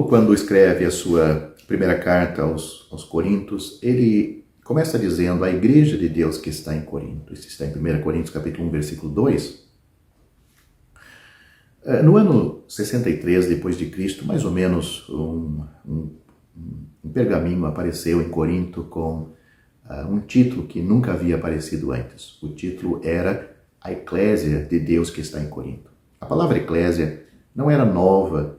Paulo, quando escreve a sua primeira carta aos Coríntios, ele começa dizendo a igreja de Deus que está em Corinto. Isso está em 1 Coríntios capítulo 1, versículo 2. No ano 63 depois de Cristo, mais ou menos, um pergaminho apareceu em Corinto com um título que nunca havia aparecido antes. O título era A Eclésia de Deus que está em Corinto. A palavra eclésia não era nova,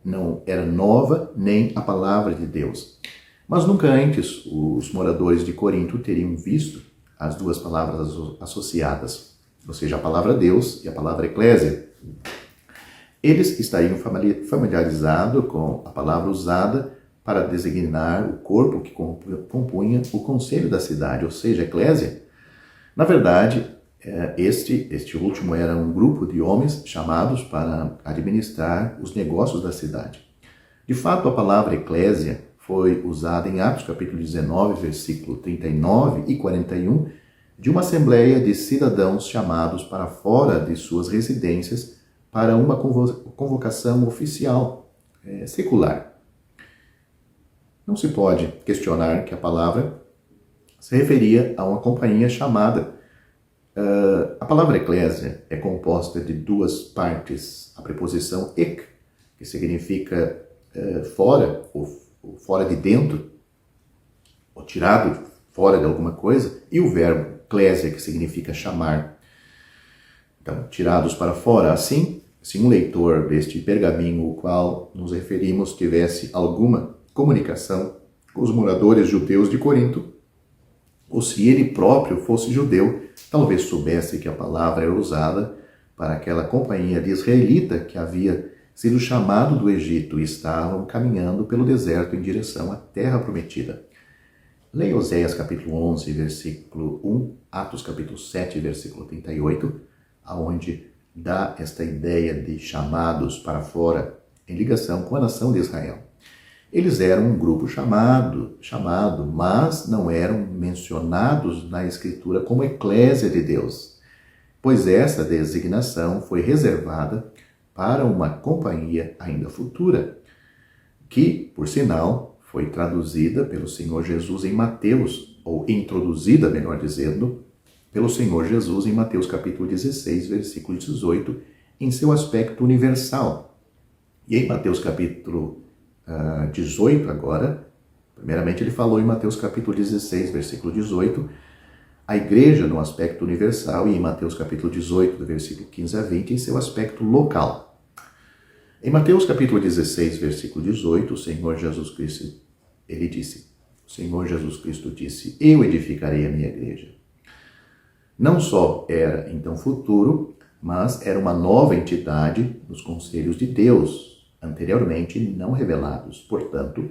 não era nova nem a palavra de Deus. Mas nunca antes os moradores de Corinto teriam visto as duas palavras associadas, ou seja, a palavra Deus e a palavra eclésia. Eles estariam familiarizados com a palavra usada para designar o corpo que compunha o conselho da cidade, ou seja, a eclésia. Na verdade, este último era um grupo de homens chamados para administrar os negócios da cidade. De fato, a palavra eclésia foi usada em Atos capítulo 19, versículo 39 e 41, de uma assembleia de cidadãos chamados para fora de suas residências para uma convocação oficial, secular. Não se pode questionar que a palavra se referia a uma companhia chamada. A palavra eclésia é composta de duas partes. A preposição ek, que significa fora, ou fora de dentro, ou tirado fora de alguma coisa, e o verbo eclésia, que significa chamar. Então, tirados para fora. Assim, se um leitor deste pergaminho, o qual nos referimos, tivesse alguma comunicação com os moradores judeus de Corinto, ou se ele próprio fosse judeu, talvez soubesse que a palavra era usada para aquela companhia de israelita que havia sido chamado do Egito e estavam caminhando pelo deserto em direção à terra prometida. Leia Oséias capítulo 11, versículo 1, Atos capítulo 7, versículo 38, aonde dá esta ideia de chamados para fora em ligação com a nação de Israel. Eles eram um grupo chamado, mas não eram mencionados na Escritura como eclésia de Deus, pois essa designação foi reservada para uma companhia ainda futura, que, por sinal, foi traduzida pelo Senhor Jesus em Mateus, ou introduzida, melhor dizendo, pelo Senhor Jesus em Mateus capítulo 16, versículo 18, em seu aspecto universal. E em Mateus capítulo 18 agora, primeiramente ele falou em Mateus capítulo 16, versículo 18, a igreja no aspecto universal, e em Mateus capítulo 18, do versículo 15 a 20, em seu aspecto local. Em Mateus capítulo 16, versículo 18, o Senhor Jesus Cristo, o Senhor Jesus Cristo disse, eu edificarei a minha igreja. Não só era então futuro, mas era uma nova entidade nos conselhos de Deus, anteriormente não revelados. Portanto,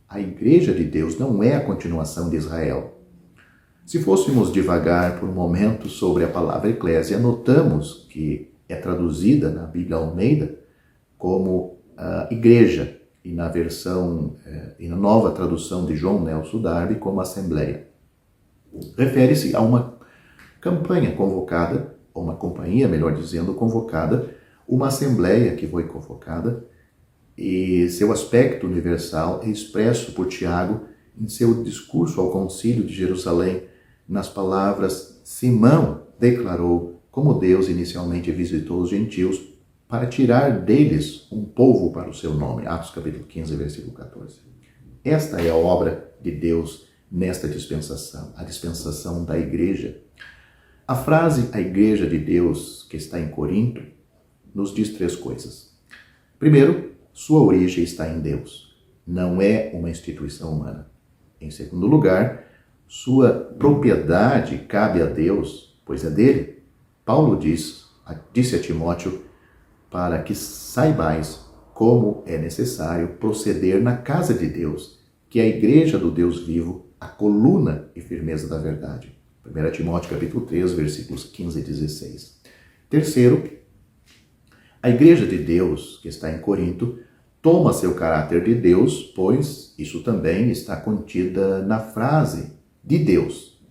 a igreja de Deus não é a continuação de Israel. Se fôssemos divagar por um momento sobre a palavra eclésia, notamos que é traduzida na Bíblia Almeida como igreja, e na e na nova tradução de John Nelson Darby como assembleia. Refere-se a uma campanha convocada, ou uma companhia, melhor dizendo, convocada, uma assembleia que foi convocada, e seu aspecto universal é expresso por Tiago em seu discurso ao concílio de Jerusalém, nas palavras: Simão declarou como Deus inicialmente visitou os gentios para tirar deles um povo para o seu nome. Atos capítulo 15, versículo 14. Esta é a obra de Deus nesta dispensação, a dispensação da igreja. A frase "a igreja de Deus que está em Corinto" nos diz três coisas. Primeiro, sua origem está em Deus, não é uma instituição humana. Em segundo lugar, sua propriedade cabe a Deus, pois é dele. Paulo disse a Timóteo para que saibais como é necessário proceder na casa de Deus, que é a igreja do Deus vivo, a coluna e firmeza da verdade. 1 Timóteo capítulo 3, versículos 15 e 16. Terceiro, a igreja de Deus, que está em Corinto, toma seu caráter de Deus, pois isso também está contida na frase de Deus.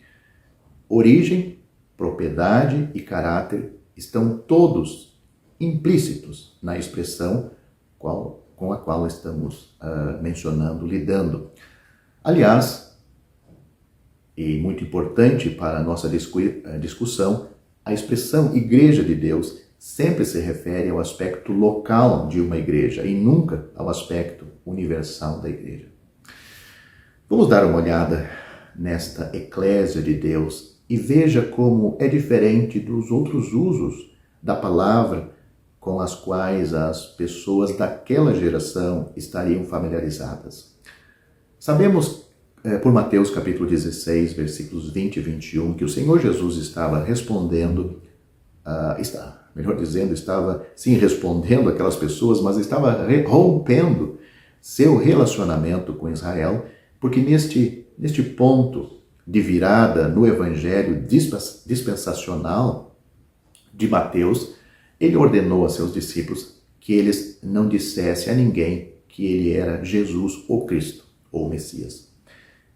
Origem, propriedade e caráter estão todos implícitos na expressão com a qual estamos mencionando, lidando. Aliás, e muito importante para a nossa discussão, a expressão Igreja de Deus sempre se refere ao aspecto local de uma igreja e nunca ao aspecto universal da igreja. Vamos dar uma olhada nesta Eclésia de Deus e veja como é diferente dos outros usos da palavra com as quais as pessoas daquela geração estariam familiarizadas. Sabemos por Mateus capítulo 16, versículos 20 e 21, que o Senhor Jesus estava respondendo, estava sim respondendo aquelas pessoas, mas estava rompendo seu relacionamento com Israel, porque neste ponto de virada no evangelho dispensacional de Mateus, ele ordenou a seus discípulos que eles não dissessem a ninguém que ele era Jesus, o Cristo, ou Messias.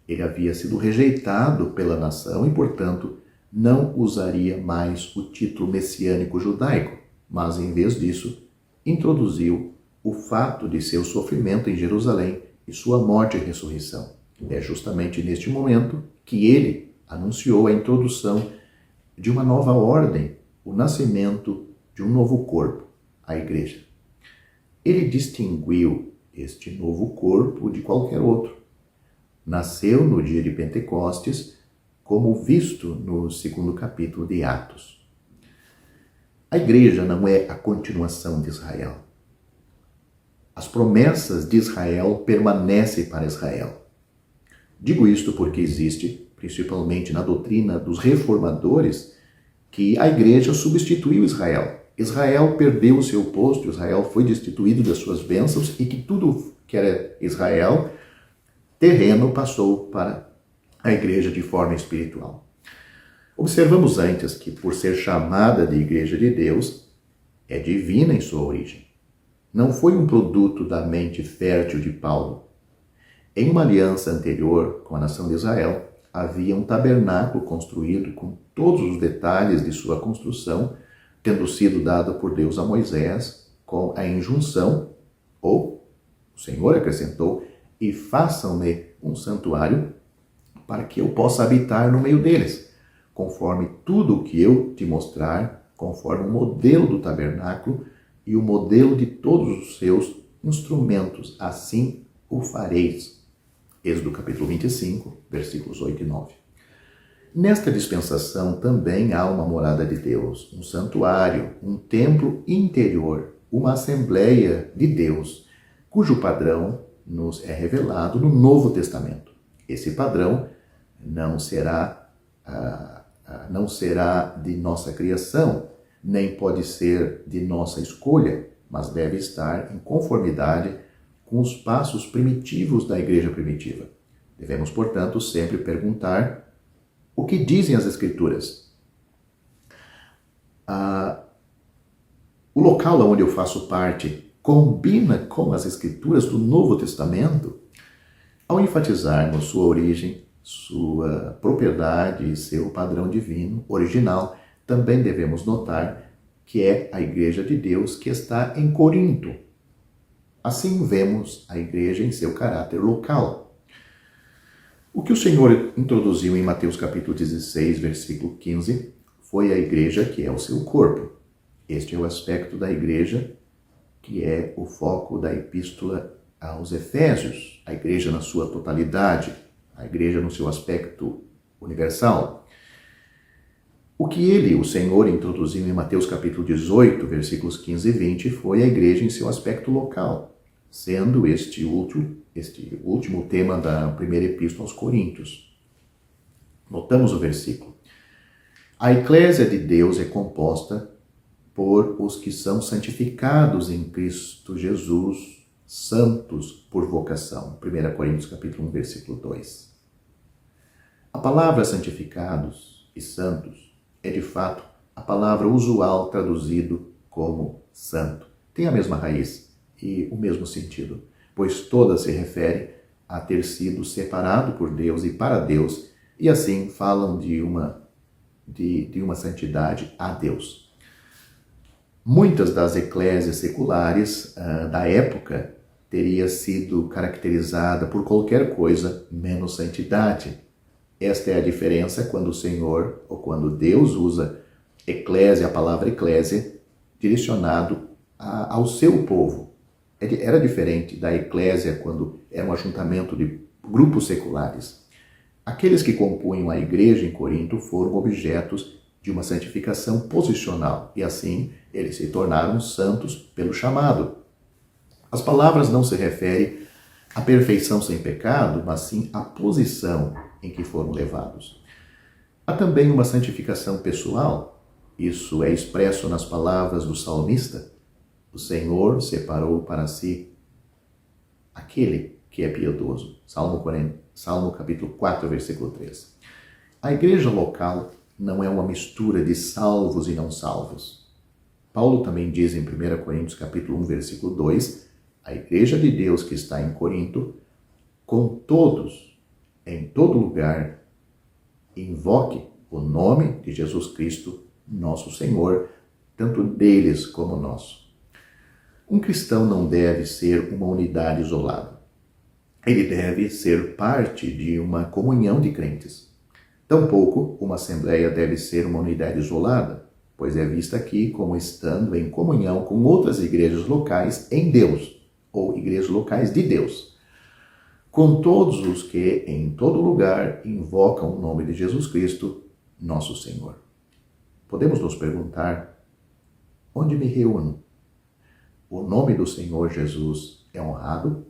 Ele havia sido rejeitado pela nação e, portanto, não usaria mais o título messiânico judaico, mas, em vez disso, introduziu o fato de seu sofrimento em Jerusalém e sua morte e ressurreição. É justamente neste momento que ele anunciou a introdução de uma nova ordem, o nascimento de um novo corpo, a igreja. Ele distinguiu este novo corpo de qualquer outro. Nasceu no dia de Pentecostes, como visto no 2º capítulo de Atos. A igreja não é a continuação de Israel. As promessas de Israel permanecem para Israel. Digo isto porque existe, principalmente na doutrina dos reformadores, que a igreja substituiu Israel. Israel perdeu o seu posto, Israel foi destituído das suas bênçãos e que tudo que era Israel, terreno, passou para a igreja de forma espiritual. Observamos antes que, por ser chamada de Igreja de Deus, é divina em sua origem. Não foi um produto da mente fértil de Paulo. Em uma aliança anterior com a nação de Israel, havia um tabernáculo construído com todos os detalhes de sua construção, tendo sido dado por Deus a Moisés com a injunção, ou o Senhor acrescentou, e façam-me um santuário para que eu possa habitar no meio deles, conforme tudo o que eu te mostrar, conforme o modelo do tabernáculo e o modelo de todos os seus instrumentos, assim o fareis. Êxodo capítulo 25, versículos 8 e 9. Nesta dispensação também há uma morada de Deus, um santuário, um templo interior, uma assembleia de Deus, cujo padrão nos é revelado no Novo Testamento. Esse padrão não será de nossa criação, nem pode ser de nossa escolha, mas deve estar em conformidade com os passos primitivos da igreja primitiva. Devemos, portanto, sempre perguntar o que dizem as Escrituras. O local onde eu faço parte combina com as Escrituras do Novo Testamento? Ao enfatizarmos sua origem, sua propriedade e seu padrão divino, original, também devemos notar que é a Igreja de Deus que está em Corinto. Assim vemos a igreja em seu caráter local. O que o Senhor introduziu em Mateus capítulo 16, versículo 15, foi a igreja que é o seu corpo. Este é o aspecto da igreja que é o foco da epístola aos Efésios, a igreja na sua totalidade, a igreja no seu aspecto universal. O que o Senhor, introduziu em Mateus capítulo 18, versículos 15 e 20, foi a igreja em seu aspecto local, sendo este último tema da primeira epístola aos Coríntios. Notamos o versículo. A eclésia de Deus é composta por os que são santificados em Cristo Jesus, santos por vocação. 1 Coríntios capítulo 1, versículo 2. A palavra santificados e santos é, de fato, a palavra usual traduzido como santo. Tem a mesma raiz e o mesmo sentido, pois toda se refere a ter sido separado por Deus e para Deus, e assim falam de uma santidade a Deus. Muitas das eclésias seculares da época teria sido caracterizada por qualquer coisa menos santidade. Esta é a diferença quando o Senhor, ou quando Deus usa eclésia, a palavra eclésia, direcionado ao seu povo. Era diferente da eclésia quando era um ajuntamento de grupos seculares. Aqueles que compunham a igreja em Corinto foram objetos de uma santificação posicional, e assim eles se tornaram santos pelo chamado. As palavras não se referem à perfeição sem pecado, mas sim à posição em que foram levados. Há também uma santificação pessoal. Isso é expresso nas palavras do salmista. O Senhor separou para si aquele que é piedoso. Salmo capítulo 4, versículo 3. A igreja local não é uma mistura de salvos e não salvos. Paulo também diz em 1 Coríntios capítulo 1, versículo 2, a igreja de Deus que está em Corinto, com todos, em todo lugar, invoque o nome de Jesus Cristo, nosso Senhor, tanto deles como nosso. Um cristão não deve ser uma unidade isolada. Ele deve ser parte de uma comunhão de crentes. Tampouco uma assembleia deve ser uma unidade isolada, pois é vista aqui como estando em comunhão com outras igrejas locais em Deus, ou igrejas locais de Deus, com todos os que em todo lugar invocam o nome de Jesus Cristo, nosso Senhor. Podemos nos perguntar, onde me reúno? O nome do Senhor Jesus é honrado?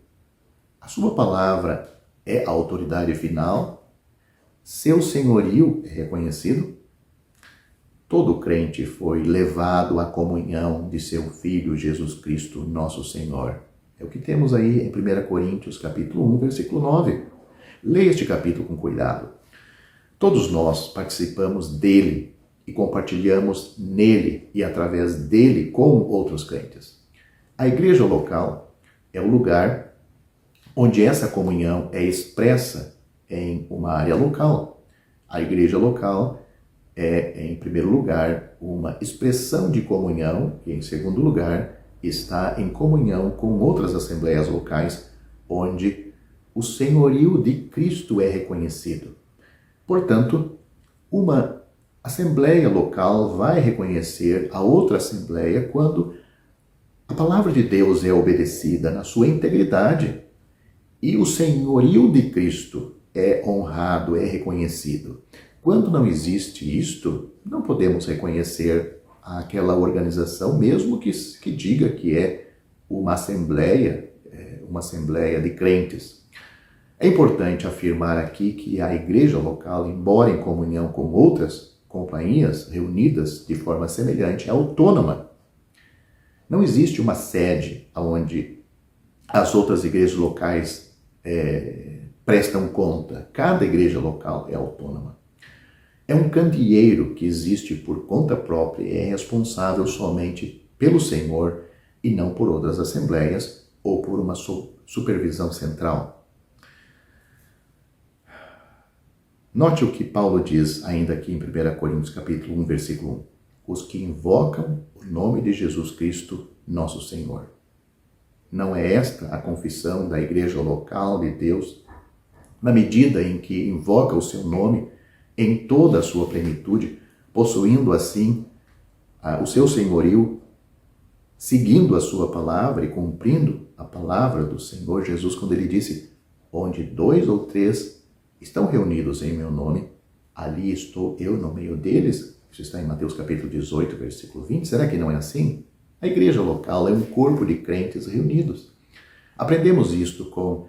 A sua palavra é a autoridade final? Seu senhorio é reconhecido? Todo crente foi levado à comunhão de seu Filho Jesus Cristo, nosso Senhor. É o que temos aí em 1 Coríntios, capítulo 1, versículo 9. Leia este capítulo com cuidado. Todos nós participamos dele e compartilhamos nele e através dele com outros crentes. A igreja local é o lugar onde essa comunhão é expressa em uma área local. A igreja local é, em primeiro lugar, uma expressão de comunhão e, em segundo lugar, está em comunhão com outras assembleias locais, onde o senhorio de Cristo é reconhecido. Portanto, uma assembleia local vai reconhecer a outra assembleia quando a palavra de Deus é obedecida na sua integridade e o senhorio de Cristo é honrado, é reconhecido. Quando não existe isto, não podemos reconhecer aquela organização, mesmo que diga que é uma assembleia de crentes. É importante afirmar aqui que a igreja local, embora em comunhão com outras companhias reunidas de forma semelhante, é autônoma. Não existe uma sede onde as outras igrejas locais prestam conta. Cada igreja local é autônoma. É um candeeiro que existe por conta própria e é responsável somente pelo Senhor e não por outras assembleias ou por uma supervisão central. Note o que Paulo diz ainda aqui em 1 Coríntios capítulo 1, versículo 1. Os que invocam o nome de Jesus Cristo, nosso Senhor. Não é esta a confissão da igreja local de Deus, na medida em que invoca o seu nome em toda a sua plenitude, possuindo assim o seu senhorio, seguindo a sua palavra e cumprindo a palavra do Senhor Jesus, quando ele disse, onde 2 ou 3 estão reunidos em meu nome, ali estou eu no meio deles. Isso está em Mateus capítulo 18, versículo 20. Será que não é assim? A igreja local é um corpo de crentes reunidos. Aprendemos isto com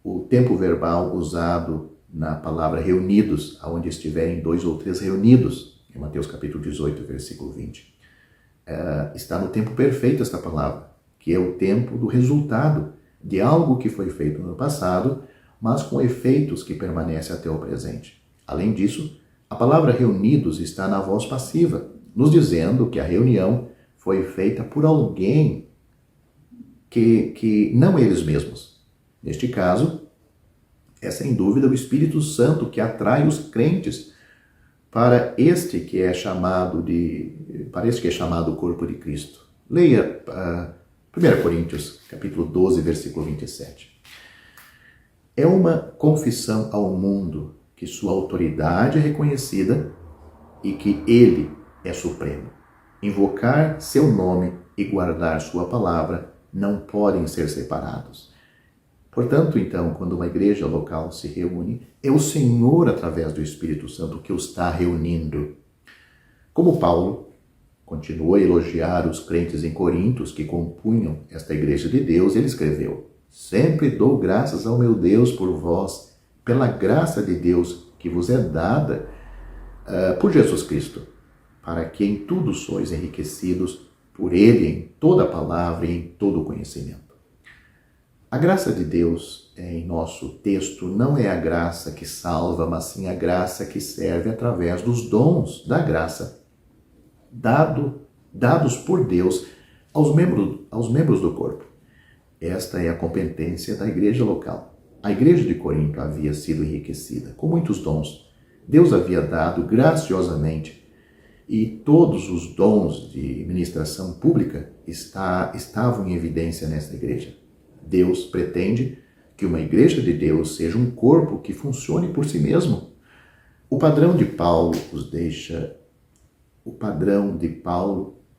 o tempo verbal usado na palavra reunidos, aonde estiverem 2 ou 3 reunidos, em Mateus capítulo 18, versículo 20. Está no tempo perfeito esta palavra, que é o tempo do resultado de algo que foi feito no passado, mas com efeitos que permanecem até o presente. Além disso, a palavra reunidos está na voz passiva, nos dizendo que a reunião foi feita por alguém que não eles mesmos. Neste caso, é sem dúvida o Espírito Santo que atrai os crentes para este que é chamado o corpo de Cristo. Leia 1 Coríntios, capítulo 12, versículo 27. É uma confissão ao mundo que sua autoridade é reconhecida e que ele é supremo. Invocar seu nome e guardar sua palavra não podem ser separados. Portanto, então, quando uma igreja local se reúne, é o Senhor, através do Espírito Santo, que o está reunindo. Como Paulo continuou a elogiar os crentes em Corinto que compunham esta igreja de Deus, ele escreveu: Sempre dou graças ao meu Deus por vós, pela graça de Deus que vos é dada por Jesus Cristo, para que em tudo sois enriquecidos por Ele em toda palavra e em todo conhecimento. A graça de Deus em nosso texto não é a graça que salva, mas sim a graça que serve através dos dons da graça dados por Deus aos membros do corpo. Esta é a competência da igreja local. A igreja de Corinto havia sido enriquecida com muitos dons. Deus havia dado graciosamente, e todos os dons de ministração pública estavam em evidência nesta igreja. Deus pretende que uma igreja de Deus seja um corpo que funcione por si mesmo. O padrão de Paulo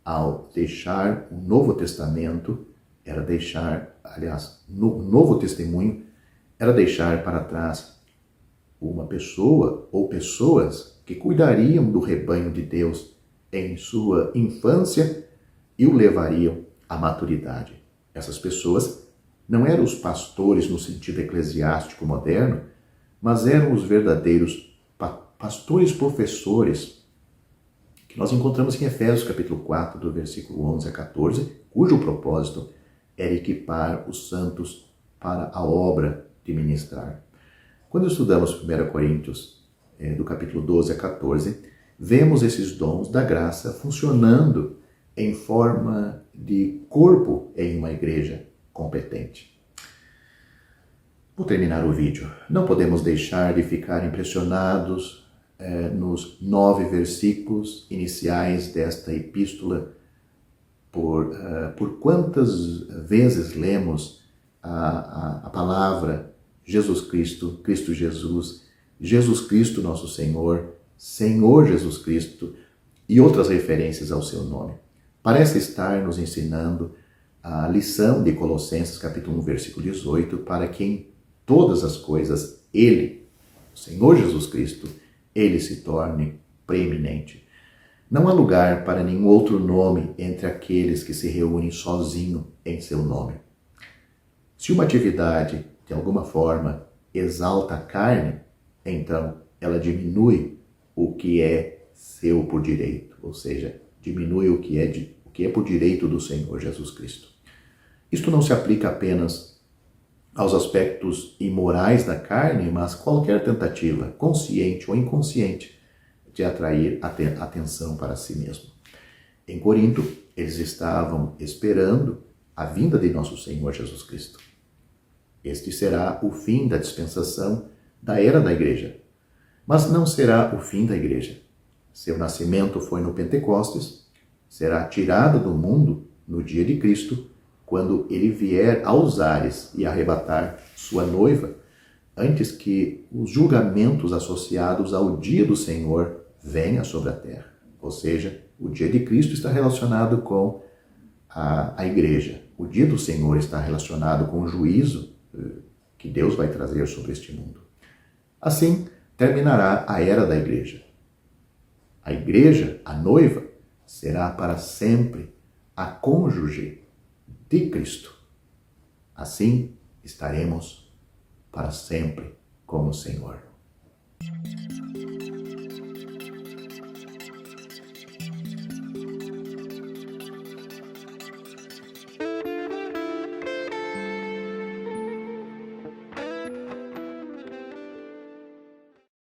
ao deixar o Novo Testamento no Novo Testemunho era deixar para trás uma pessoa ou pessoas que cuidariam do rebanho de Deus em sua infância e o levariam à maturidade. Essas pessoas não eram os pastores no sentido eclesiástico moderno, mas eram os verdadeiros pastores professores, que nós encontramos em Efésios capítulo 4, do versículo 11 a 14, cujo propósito era equipar os santos para a obra de ministrar. Quando estudamos 1 Coríntios, do capítulo 12 a 14, vemos esses dons da graça funcionando em forma de corpo em uma igreja competente. Vou terminar o vídeo. Não podemos deixar de ficar impressionados nos 9 versículos iniciais desta epístola, por quantas vezes lemos a palavra Jesus Cristo, Cristo Jesus, Jesus Cristo nosso Senhor, Senhor Jesus Cristo e outras referências ao seu nome. Parece estar nos ensinando a lição de Colossenses capítulo 1, versículo 18, para que em todas as coisas Ele, o Senhor Jesus Cristo, Ele se torne preeminente. Não há lugar para nenhum outro nome entre aqueles que se reúnem sozinho em seu nome. Se uma atividade, de alguma forma, exalta a carne, então ela diminui o que é seu por direito, ou seja, diminui o que é por direito do Senhor Jesus Cristo. Isto não se aplica apenas aos aspectos imorais da carne, mas qualquer tentativa, consciente ou inconsciente, de atrair a atenção para si mesmo. Em Corinto, eles estavam esperando a vinda de nosso Senhor Jesus Cristo. Este será o fim da dispensação da era da igreja, mas não será o fim da igreja. Seu nascimento foi no Pentecostes, será tirada do mundo no dia de Cristo, quando ele vier aos ares e arrebatar sua noiva, antes que os julgamentos associados ao dia do Senhor venha sobre a terra. Ou seja, o dia de Cristo está relacionado com a igreja. O dia do Senhor está relacionado com o juízo que Deus vai trazer sobre este mundo. Assim, terminará a era da igreja. A igreja, a noiva, será para sempre a cônjuge de Cristo. Assim, estaremos para sempre com o Senhor.